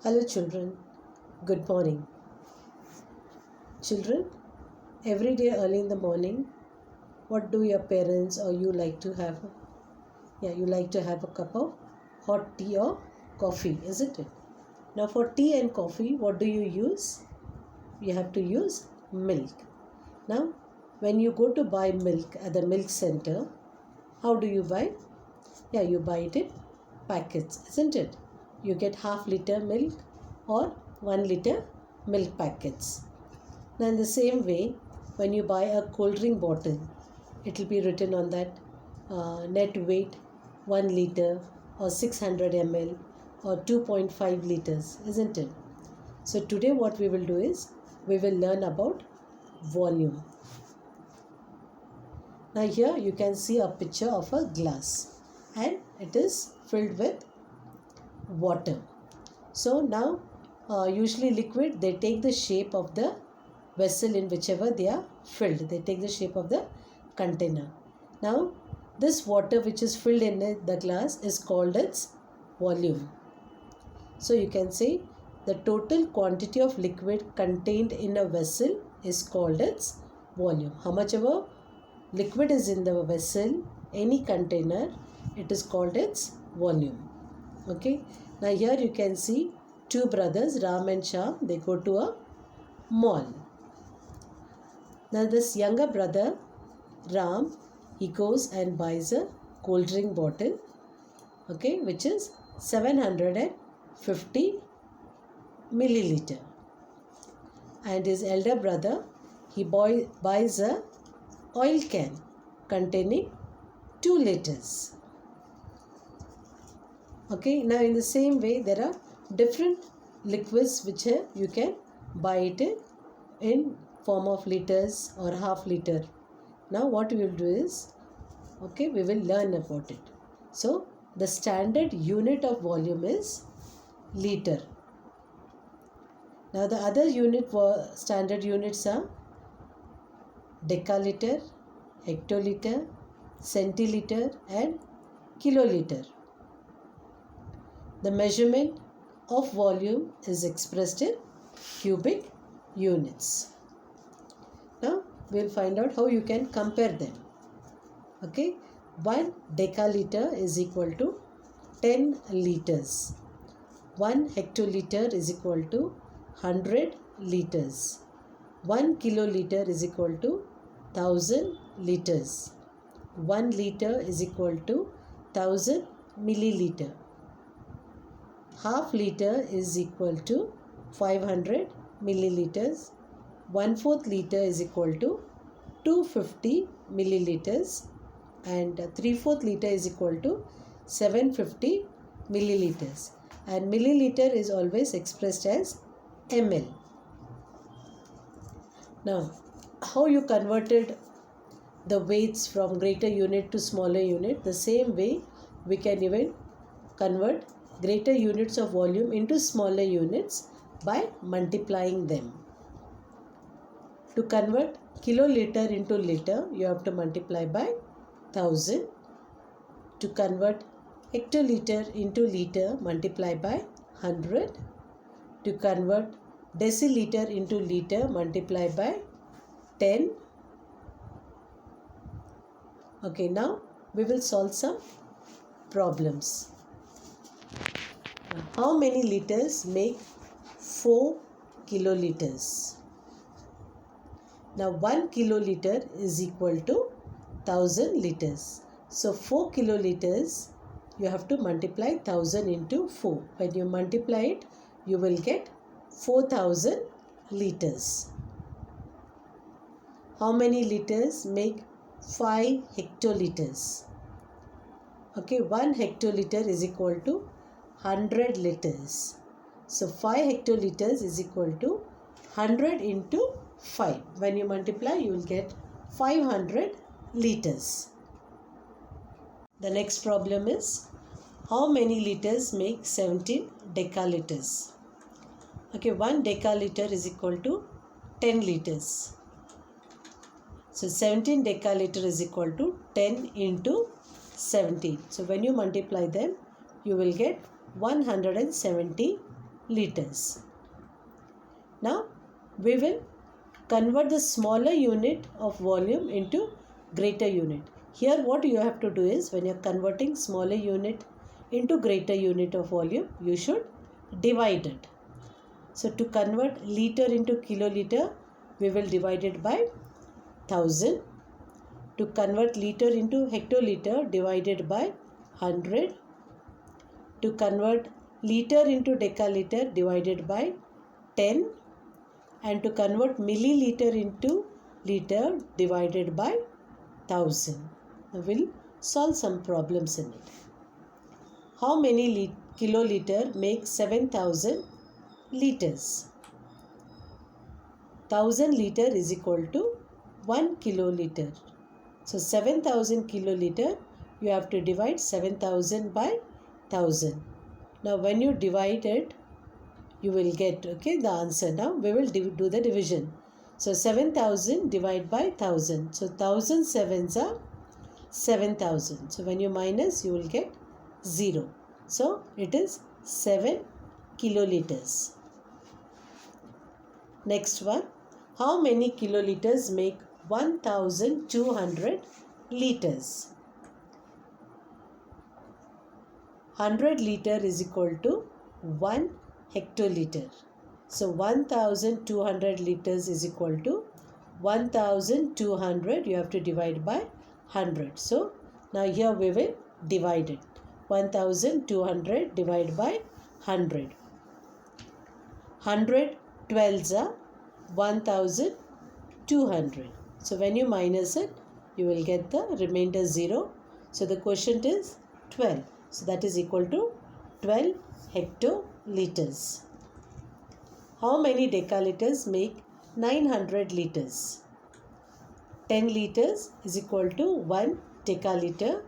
Hello children, good morning. Children, every day early in the morning, what do your parents or you like to have? You like to have a cup of hot tea or coffee, isn't it? Now for tea and coffee, what do you use? You have to use milk. Now, when you go to buy milk at the milk center, how do you buy? You buy it in packets, isn't it? You get half-liter milk or 1 liter milk packets. Now in the same way, when you buy a cold drink bottle, it will be written on that net weight 1 liter or 600 ml or 2.5 liters, isn't it? So today what we will do is, we will learn about volume. Now here you can see a picture of a glass and it is filled with water. So now usually liquid, they take the shape of the vessel in whichever they are filled. They take the shape of the container. Now this water which is filled in the glass is called its volume. So you can say the total quantity of liquid contained in a vessel is called its volume. How much ever liquid is in the vessel, any container, it is called its volume. Okay. Now here you can see two brothers, Ram and Shyam, they go to a mall. Now this younger brother, Ram, he goes and buys a cold drink bottle, okay, which is 750 milliliter. And his elder brother, he buys a oil can containing 2 liters. Okay, now in the same way, there are different liquids which you can buy it in form of liters or half liter. Now what we will do is, okay, we will learn about it. So the standard unit of volume is liter. Now the other standard units are decaliter, hectoliter, centiliter and kiloliter. The measurement of volume is expressed in cubic units. Now we will find out how you can compare them. Okay, 1 decaliter is equal to 10 liters. 1 hectoliter is equal to 100 liters. 1 kiloliter is equal to 1000 liters. 1 liter is equal to 1000 milliliter. Half liter is equal to 500 milliliters. 1/4 liter is equal to 250 milliliters. And 3/4 liter is equal to 750 milliliters. And milliliter is always expressed as ml. Now, how you converted the weights from greater unit to smaller unit? The same way we can even convert greater units of volume into smaller units by multiplying them. To convert kiloliter into liter, you have to multiply by 1000. To convert hectoliter into liter, multiply by 100. To convert deciliter into liter, multiply by 10. Okay, now we will solve some problems. How many liters make 4 kiloliters? Now 1 kiloliter is equal to 1000 liters. So 4 kiloliters, you have to multiply 1000 into 4. When you multiply it, you will get 4000 liters. How many liters make 5 hectoliters? Okay, 1 hectoliter is equal to 100 liters. So 5 hectoliters is equal to 100 into 5. When you multiply, you will get 500 liters. The next problem is, how many liters make 17 decaliters? Okay, 1 decaliter is equal to 10 liters. So 17 decaliter is equal to 10 into 17. So when you multiply them, you will get 170 liters. Now we will convert the smaller unit of volume into greater unit. Here what you have to do is, when you are converting smaller unit into greater unit of volume, you should divide it. So to convert liter into kiloliter, we will divide it by 1000. To convert liter into hectoliter, divided by 100. To convert liter into decaliter, divided by 10. And to convert milliliter into liter, divided by 1000. Now we'll solve some problems in it. How many kiloliter make 7000 liters? 1000 liter is equal to 1 kiloliter. So 7000 kiloliter, you have to divide 7000 by 1000. Now when you divide it, you will get the answer. Now we will do the division. So 7000 divided by 1000. So 1000 sevens are 7000. So when you minus, you will get 0. So it is 7 kiloliters. Next one. How many kiloliters make 1200 liters? 100 liter is equal to 1 hectoliter. So 1200 liters is equal to 1200. You have to divide by 100. So now here we will divide it. 1200 divided by 100. 100 12s are 1200. So when you minus it, you will get the remainder 0. So the quotient is 12. So that is equal to 12 hectoliters. How many decaliters make 900 liters? 10 liters is equal to 1 decaliter.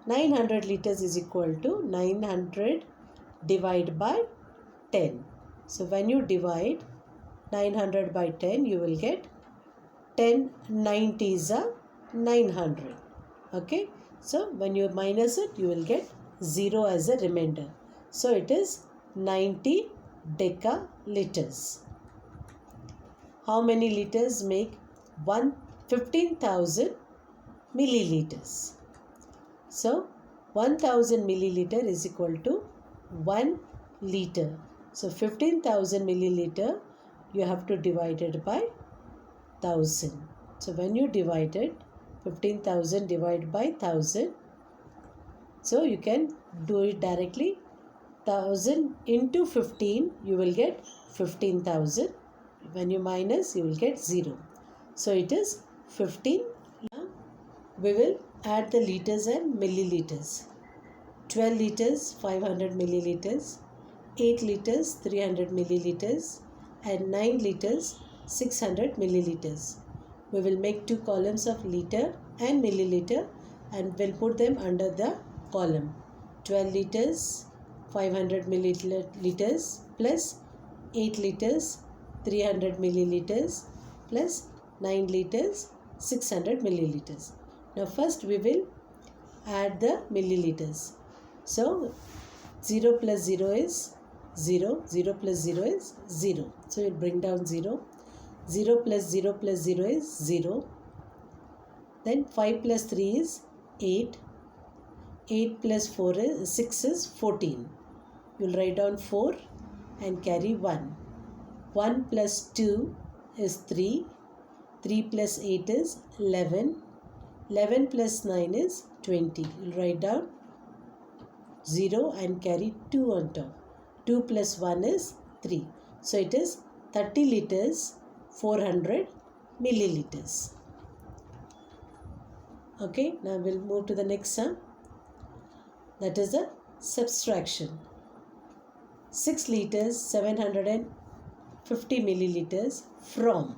900 liters is equal to 900 divided by 10. So when you divide 900 by 10, you will get 10 90s are 900. Okay. So when you minus it, you will get 0 as a remainder. So it is 90 decaliters. How many liters make 15,000 milliliters? So 1000 milliliter is equal to 1 liter. So 15,000 milliliter, you have to divide it by 1000. So when you divide it, 15,000 divided by 1000. So you can do it directly. 1000 into 15, you will get 15,000. When you minus, you will get 0. So it is 15. Now we will add the liters and milliliters. 12 liters 500 milliliters, 8 liters 300 milliliters, and 9 liters 600 milliliters. We will make two columns of liter and milliliter and we'll put them under the column. 12 liters 500 milliliters plus 8 liters 300 milliliters plus 9 liters 600 milliliters. Now first we will add the milliliters. So 0 plus 0 is 0. 0 plus 0 is 0. So you'll bring down 0. 0 plus 0 plus 0 is 0. Then 5 plus 3 is 8. 8 plus 4 is 6 is 14. You'll write down 4 and carry 1. 1 plus 2 is 3. 3 plus 8 is 11. 11 plus 9 is 20. You'll write down 0 and carry 2 on top. 2 plus 1 is 3. So it is 30 liters 400 milliliters. Okay, now we'll move to the next sum. That is the subtraction. 6 liters 750 milliliters from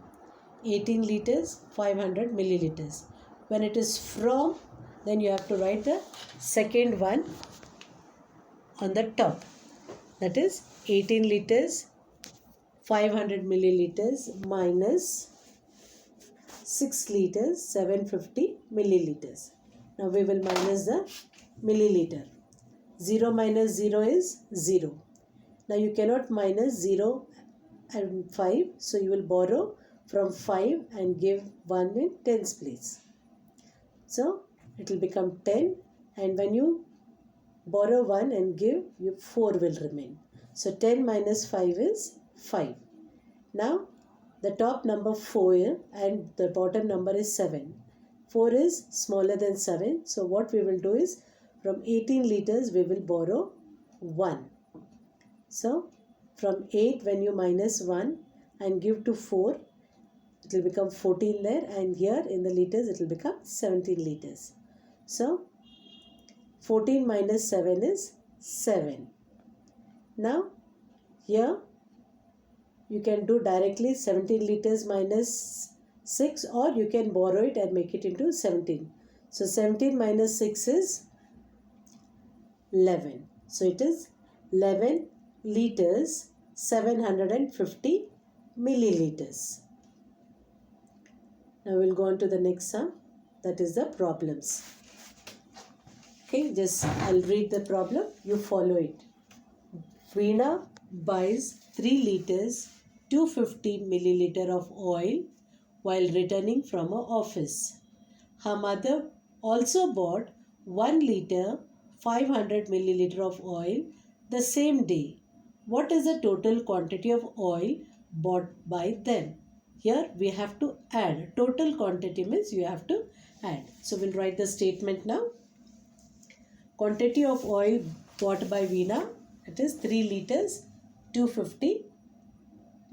18 liters 500 milliliters. When it is from, then you have to write the second one on the top. That is 18 liters 500 milliliters minus 6 liters 750 milliliters. Now we will minus the milliliter. 0 minus 0 is 0. Now you cannot minus 0 and 5. So you will borrow from 5 and give 1 in tens place. So it will become 10, and when you borrow 1 and give, you 4 will remain. So 10 minus 5 is 5. Now the top number 4 and the bottom number is 7. 4 is smaller than 7. So what we will do is, from 18 liters we will borrow 1. So from 8, when you minus 1 and give to 4, it will become 14 there, and here in the liters it will become 17 liters. So 14 minus 7 is 7. Now here you can do directly 17 liters minus 6, or you can borrow it and make it into 17. So 17 minus 6 is 11. So it is 11 liters 750 milliliters. Now we'll go on to the next sum, that is the problems. Okay, just I'll read the problem, you follow it. Veena buys 3 liters 250 milliliter of oil while returning from her office. Her mother also bought 1 liter 500 milliliter of oil the same day. What is the total quantity of oil bought by them? Here we have to add. Total quantity means you have to add. So we'll write the statement now. Quantity of oil bought by Veena, it is 3 liters 250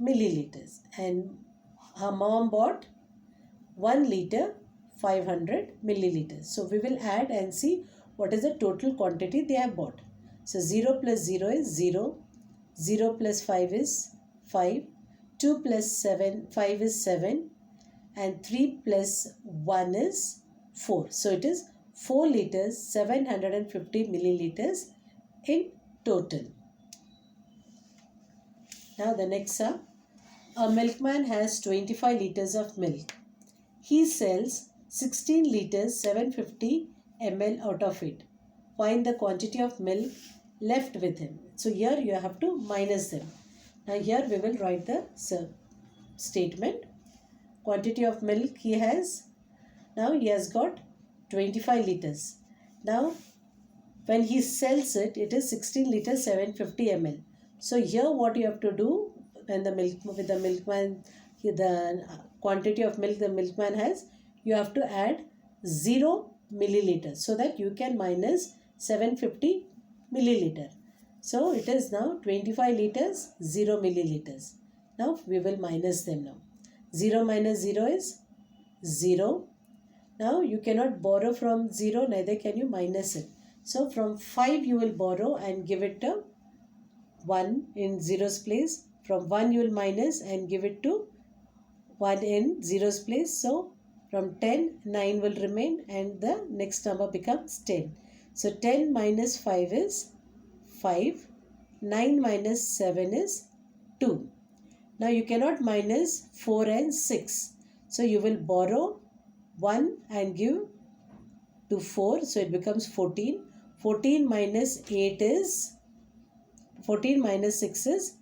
milliliters, and her mom bought 1 liter 500 milliliters. So we will add and see what is the total quantity they have bought. So 0 plus 0 is 0, 0 plus 5 is 5, 2 plus 5 is 7, and 3 plus 1 is 4. So it is 4 liters 750 milliliters in total. Now the next sum. A milkman has 25 liters of milk. He sells 16 liters 750 ml out of it. Find the quantity of milk left with him. So here you have to minus them. Now here we will write the statement. Quantity of milk he has. Now he has got 25 liters. Now when he sells it, it is 16 liters 750 ml. So here what you have to do, when the milkman, the quantity of milk the milkman has, you have to add 0 milliliters so that you can minus 750 milliliter. So it is now 25 liters 0 milliliters. Now we will minus them now. 0 minus 0 is 0. Now you cannot borrow from 0, neither can you minus it. So from 5 you will borrow and give it to 1 in 0's place. From 1 you will minus and give it to 1 in 0's place. So from 10, 9 will remain and the next number becomes 10. So 10 minus 5 is 5. 9 minus 7 is 2. Now you cannot minus 4 and 6. So you will borrow 1 and give to 4. So it becomes 14. 14 minus 8 is 14 minus 6 is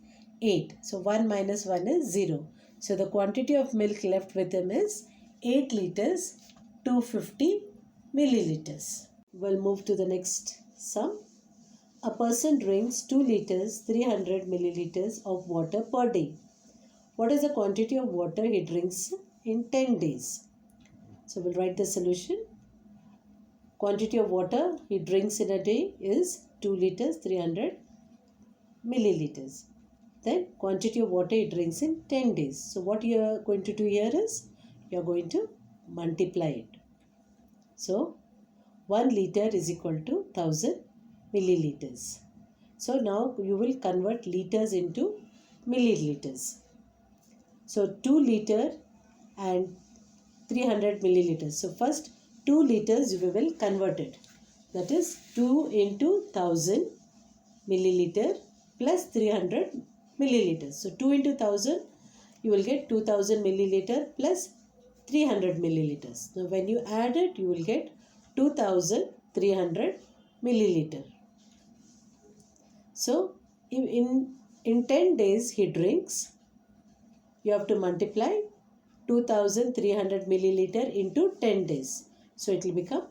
8. So 1 minus 1 is 0. So the quantity of milk left with him is 8 liters 250 milliliters. We'll move to the next sum. A person drinks 2 liters 300 milliliters of water per day. What is the quantity of water he drinks in 10 days? So we'll write the solution. Quantity of water he drinks in a day is 2 liters 300 milliliters. Then quantity of water he drinks in 10 days. So what you are going to do here is you are going to multiply it. So 1 liter is equal to 1000 milliliters. So now you will convert liters into milliliters. So 2 liter and 300 milliliters. So first 2 liters we will convert it. That is 2 into 1000 milliliter plus 300 milliliters. So 2 into 1000 you will get 2000 milliliter plus 300 milliliters. Now when you add it you will get 2300 milliliter. So in in 10 days he drinks, you have to multiply 2300 milliliter into 10 days. So it will become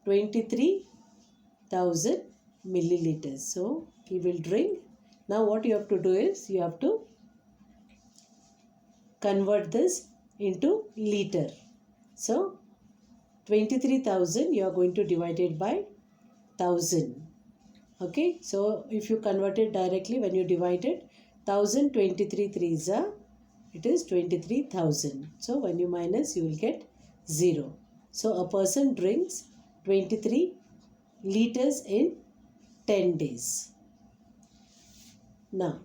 23,000 milliliters. So he will drink. Now what you have to do is you have to convert this into liter. So 23,000 you are going to divide it by 1000. Okay, so if you convert it directly, when you divide it, 1000 23 threes are, it is 23,000. So when you minus, you will get 0. So a person drinks 23 liters in 10 days. Now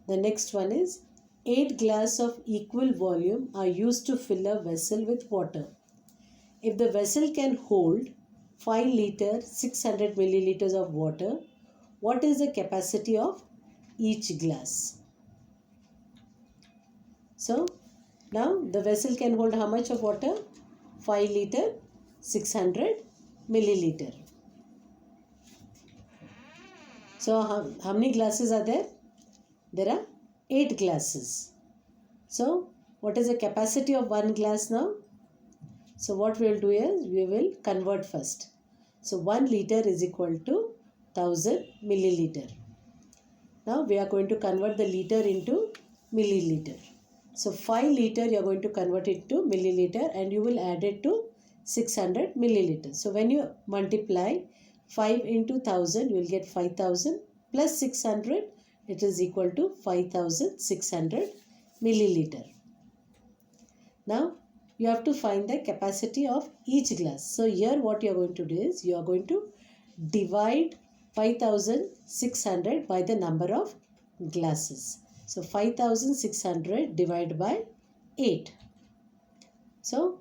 the next one is 8 glasses of equal volume are used to fill a vessel with water. If the vessel can hold 5 liter 600 milliliters of water, what is the capacity of each glass? So now the vessel can hold how much of water? 5 liter 600 milliliter. So how many glasses are there? There are 8 glasses. So what is the capacity of one glass now? So what we will do is we will convert first. So 1 liter is equal to 1000 milliliter. Now we are going to convert the liter into milliliter. So 5 liter you are going to convert it to milliliter and you will add it to 600 milliliters. So when you multiply 5 into 1000 you will get 5000 plus 600, it is equal to 5600 milliliter. Now you have to find the capacity of each glass. So here what you are going to do is you are going to divide 5600 by the number of glasses. So 5600 divided by 8. So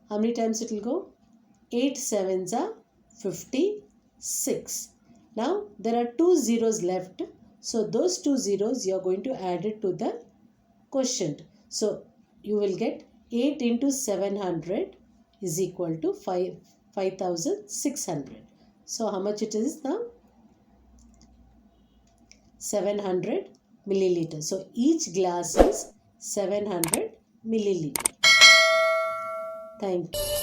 how many times it will go? 8 sevens are 56. Now there are 2 zeros left. So those 2 zeros you are going to add it to the quotient. So you will get 8 into 700 is equal to 5600. So how much it is now? 700 milliliters. So each glass is 700 milliliter. Thank you.